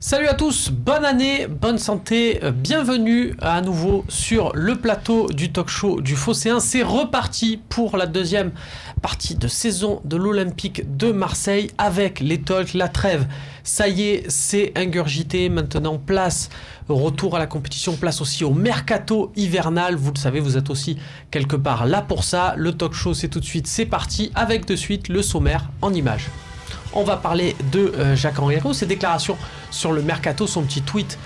Salut à tous, bonne année, bonne santé, bienvenue à nouveau sur le plateau du talk show du Phocéen. C'est reparti pour la deuxième partie de saison de l'Olympique de Marseille avec les talks, la trêve. Ça y est, c'est ingurgité, maintenant place, retour à la compétition, place aussi au mercato hivernal. Vous le savez, vous êtes aussi quelque part là pour ça. Le talk show, c'est tout de suite, c'est parti avec de suite le sommaire en images. On va parler de Jacques-Henri Hérault, ses déclarations sur le mercato, son petit tweet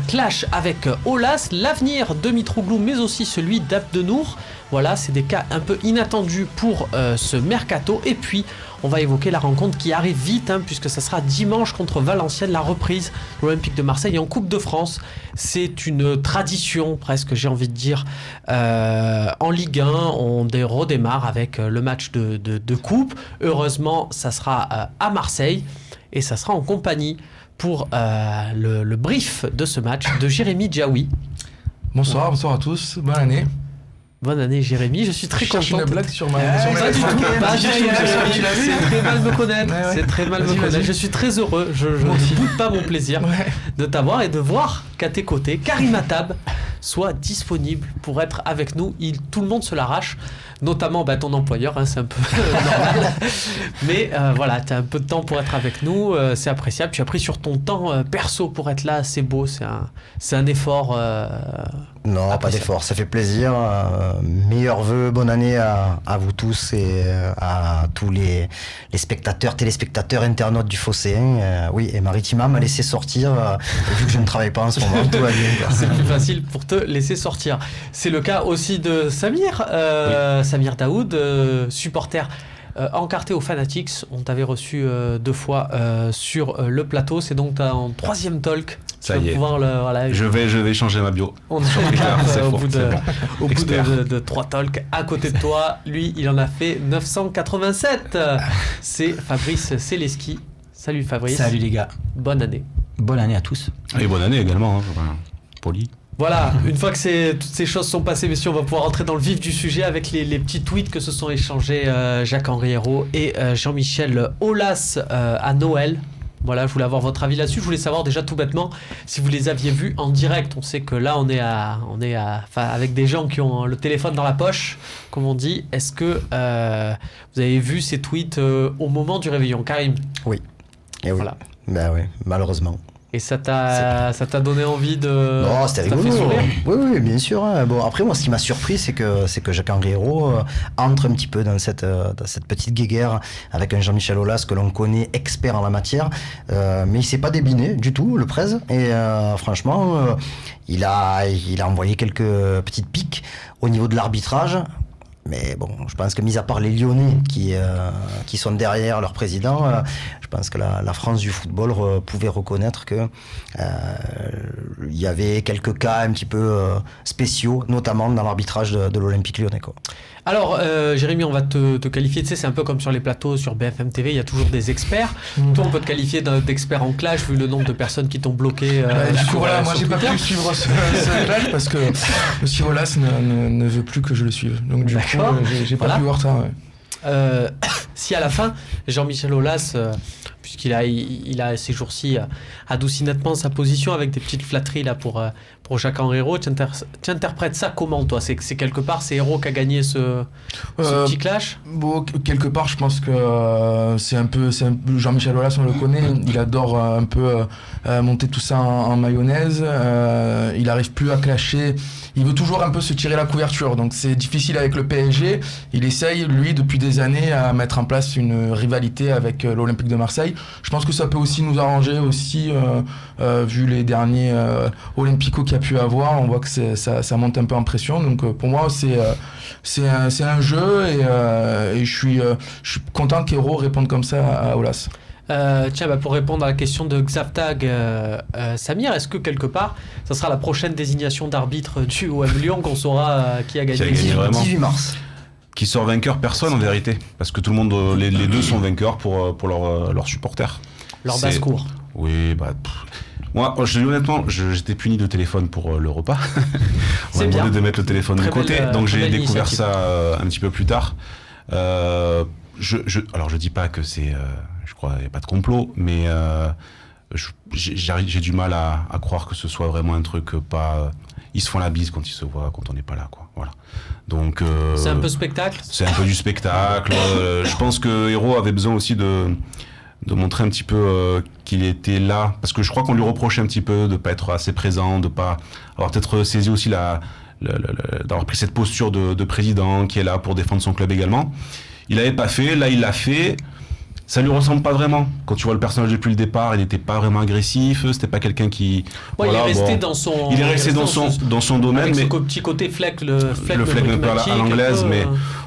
clash avec Aulas, l'avenir de Mitroglou, mais aussi celui d'Abdenour. Voilà, c'est des cas un peu inattendus pour ce mercato. Et puis, on va évoquer la rencontre qui arrive vite, puisque ça sera dimanche contre Valenciennes, la reprise de l'Olympique de Marseille en Coupe de France. C'est une tradition, presque, j'ai envie de dire, en Ligue 1. On redémarre avec le match de Coupe. Heureusement, ça sera à Marseille et ça sera en compagnie pour le brief de ce match de Jérémy Djaoui. Bonsoir à tous, bonne année. Bonne année Jérémy, je suis très content. Une blague sur ma pas du tout, c'est très mal me connaître, ouais. C'est très mal me connaître. Je suis très heureux, je ne doute pas mon plaisir de t'avoir et de voir qu'à tes côtés, Karim Attab soit disponible pour être avec nous. Tout le monde se l'arrache, notamment ton employeur, c'est un peu normal. Mais voilà, tu as un peu de temps pour être avec nous, c'est appréciable. Tu as pris sur ton temps perso pour être là, c'est beau, c'est un effort. Non, pas d'effort, ça fait plaisir. Meilleurs vœux, bonne année à vous tous et à tous les spectateurs, téléspectateurs, internautes du Phocéen. Oui, et Maritima m'a laissé sortir, vu que je ne travaille pas en ce moment, tout va bien. C'est plus facile pour te laisser sortir. C'est le cas aussi de Samir, oui. Samir Daoud, supporter encarté aux Fanatics. On t'avait reçu 2 fois sur le plateau, c'est donc en 3e talk. Ça y est. Je vais changer ma bio. On est au bout de 3 talks. À côté de toi, lui, il en a fait 987. C'est Fabrice Céleschi. Salut Fabrice. Salut les gars. Bonne année. Bonne année à tous. Et bonne année également, poli. Voilà, une fois que toutes ces choses sont passées, messieurs, on va pouvoir entrer dans le vif du sujet avec les petits tweets que se sont échangés Jacques-Henri Hérault et Jean-Michel Aulas à Noël. Voilà, je voulais avoir votre avis là-dessus. Je voulais savoir déjà tout bêtement si vous les aviez vus en direct. On sait que là, on est avec des gens qui ont le téléphone dans la poche, comme on dit. Est-ce que vous avez vu ces tweets au moment du réveillon, Karim ? Oui. Et oui. Voilà. Ben oui, malheureusement. Et ça t'a donné envie de... Non, c'était rigolo. Oui, bien sûr. Bon, après, moi, ce qui m'a surpris, c'est que Jacques-Henri Hérault entre un petit peu dans cette petite guéguerre avec un Jean-Michel Aulas que l'on connaît expert en la matière. Mais il s'est pas débiné du tout, le presse. Et franchement, il a envoyé quelques petites piques au niveau de l'arbitrage. Mais bon, je pense que mis à part les Lyonnais qui sont derrière leur président, je pense que la France du football pouvait reconnaître que il y avait quelques cas un petit peu spéciaux, notamment dans l'arbitrage de l'Olympique Lyonnais, quoi. Alors, Jérémy, on va te qualifier, tu sais, c'est un peu comme sur les plateaux, sur BFM TV, il y a toujours des experts. Toi, on peut te qualifier d'expert en clash, vu le nombre de personnes qui t'ont bloqué. Du coup, voilà, moi, j'ai pas pu suivre ce clash parce que M. Aulas ne veut plus que je le suive. Donc, du coup, j'ai pas pu voir ça. Ouais. Si à la fin, Jean-Michel Aulas, puisqu'il a ces jours-ci adouci nettement sa position avec des petites flatteries là pour Jacques-Henri Hérault, tu interprètes ça comment, toi ? C'est quelque part, c'est Hérault qui a gagné ce petit clash ? Bon, quelque part, je pense que c'est un peu Jean-Michel Aulas, on le connaît, il adore un peu monter tout ça en mayonnaise, il n'arrive plus à clasher, il veut toujours un peu se tirer la couverture, donc c'est difficile avec le PSG. Il essaye, lui, depuis des années, à mettre en place une rivalité avec l'Olympique de Marseille. Je pense que ça peut aussi nous arranger aussi, vu les derniers Olympico qu'il y a pu avoir, on voit que ça monte un peu en pression. Donc pour moi, c'est un jeu et je suis content qu'Hérault réponde comme ça à Aulas. Tiens, pour répondre à la question de Xaftag, Samir, est-ce que quelque part, ça sera la prochaine désignation d'arbitre du OM Lyon qu'on saura qui a gagné, 18 mars. Qui sort vainqueur, personne en vérité, parce que tout le monde, les deux sont vainqueurs pour leurs supporters. Leur basse-cour. Oui, moi, je dis honnêtement, j'étais puni de téléphone pour le repas. On m'a demandé de mettre le téléphone de côté, donc j'ai découvert ça un petit peu plus tard. Alors je dis pas que c'est, je crois, il n'y a pas de complot, mais j'ai du mal à croire que ce soit vraiment un truc pas... Ils se font la bise quand ils se voient, quand on n'est pas là, quoi. Voilà. Donc, c'est un peu spectacle. C'est un peu du spectacle. Je pense que Hérault avait besoin aussi de montrer un petit peu qu'il était là, parce que je crois qu'on lui reprochait un petit peu de pas être assez présent, de pas avoir peut-être saisi aussi d'avoir pris cette posture de président qui est là pour défendre son club également. Il l'avait pas fait, là il l'a fait. Ça lui ressemble pas vraiment. Quand tu vois le personnage depuis le départ, il n'était pas vraiment agressif. C'était pas quelqu'un qui. Ouais, voilà, il est resté dans son. Il est resté dans son domaine, avec mais ce petit côté fleck, le fleck un peu à l'anglaise, mais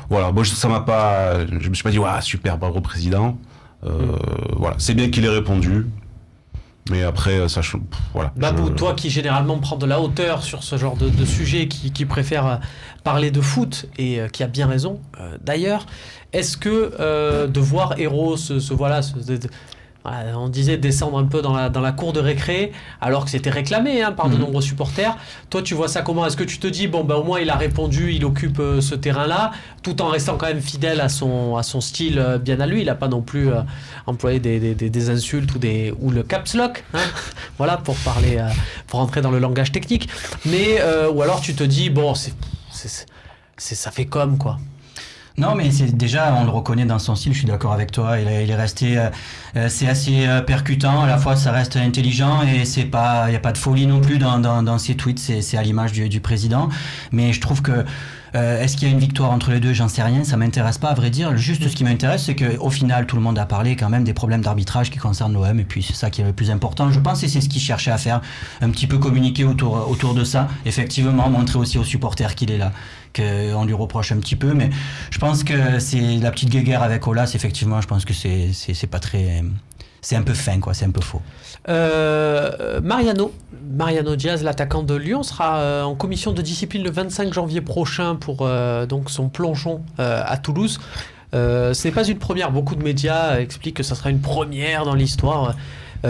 voilà. Bon, ça m'a pas. Je me suis pas dit super, bravo président. Voilà, c'est bien qu'il ait répondu. Mais après, ça, voilà. Babou, toi qui généralement prends de la hauteur sur ce genre de sujet, qui préfère parler de foot et qui a bien raison, d'ailleurs, est-ce que de voir Hérault on disait descendre un peu dans la cour de récré, alors que c'était réclamé par de nombreux supporters. Toi, tu vois ça comment ? Est-ce que tu te dis, au moins il a répondu, il occupe ce terrain-là, tout en restant quand même fidèle à son style bien à lui. Il n'a pas non plus employé des insultes ou le caps lock, voilà, pour rentrer dans le langage technique. Mais, ou alors tu te dis, ça fait comme, quoi. Non, mais déjà, on le reconnaît dans son style, je suis d'accord avec toi, il est resté, c'est assez percutant, à la fois ça reste intelligent et il n'y a pas de folie non plus dans ses tweets, c'est à l'image du président, mais je trouve que est-ce qu'il y a une victoire entre les deux ? J'en sais rien, ça m'intéresse pas à vrai dire. Juste ce qui m'intéresse, c'est qu'au final, tout le monde a parlé quand même des problèmes d'arbitrage qui concernent l'OM, et puis c'est ça qui est le plus important, je pense, et c'est ce qu'il cherchait à faire, un petit peu communiquer autour de ça, effectivement, montrer aussi aux supporters qu'il est là, qu'on lui reproche un petit peu, mais je pense que c'est la petite guéguerre avec Aulas, effectivement, je pense que c'est pas très... C'est un peu fin, quoi, c'est un peu faux. Mariano Diaz, l'attaquant de Lyon, sera en commission de discipline le 25 janvier prochain pour donc son plongeon à Toulouse. Ce n'est pas une première, beaucoup de médias expliquent que ça sera une première dans l'histoire.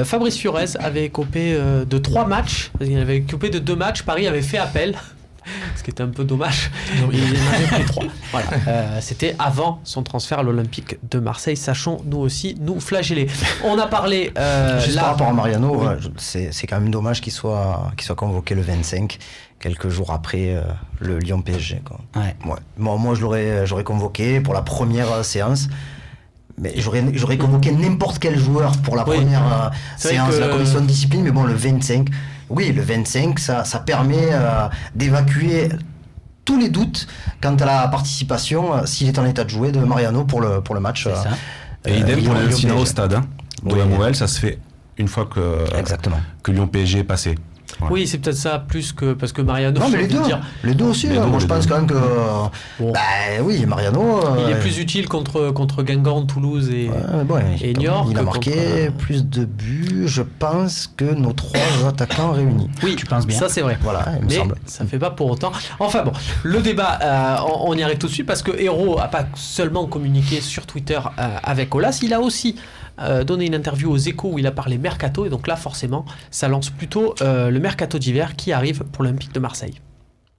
Fabrice Fiorez avait écopé de 3 matchs, il avait écopé de 2 matchs, Paris avait fait appel. Ce qui était un peu dommage. Il en avait pris 3. Voilà. C'était avant son transfert à l'Olympique de Marseille. Sachons, nous aussi, nous flageller. On a parlé... Juste par rapport à Mariano, c'est quand même dommage qu'il soit convoqué le 25, quelques jours après le Lyon-PSG. Ouais. Moi, j'aurais convoqué pour la première séance. Mais j'aurais convoqué n'importe quel joueur pour la première séance de la commission de discipline, mais le 25... Oui, le 25, ça permet d'évacuer tous les doutes quant à la participation, s'il est en état de jouer, de Mariano pour le match. Et idem pour l'incident au stade. L'OM, ça se fait une fois que Lyon-PSG est passé. Ouais. Oui, c'est peut-être ça, plus que... Parce que Mariano... Non, mais les deux aussi. Moi, je pense quand même que... oui, Mariano... il est plus utile contre Guingamp, Toulouse et Niort. Il a marqué plus de buts, je pense, que nos 3 attaquants réunis. Oui, tu penses bien. Ça, c'est vrai. Voilà, il me semble. Ça ne fait pas pour autant. Enfin bon, le débat, on y arrive tout de suite, parce que Hérault n'a pas seulement communiqué sur Twitter avec Aulas, il a aussi... donné une interview aux Échos où il a parlé mercato, et donc là forcément ça lance plutôt le mercato d'hiver qui arrive pour l'Olympique de Marseille.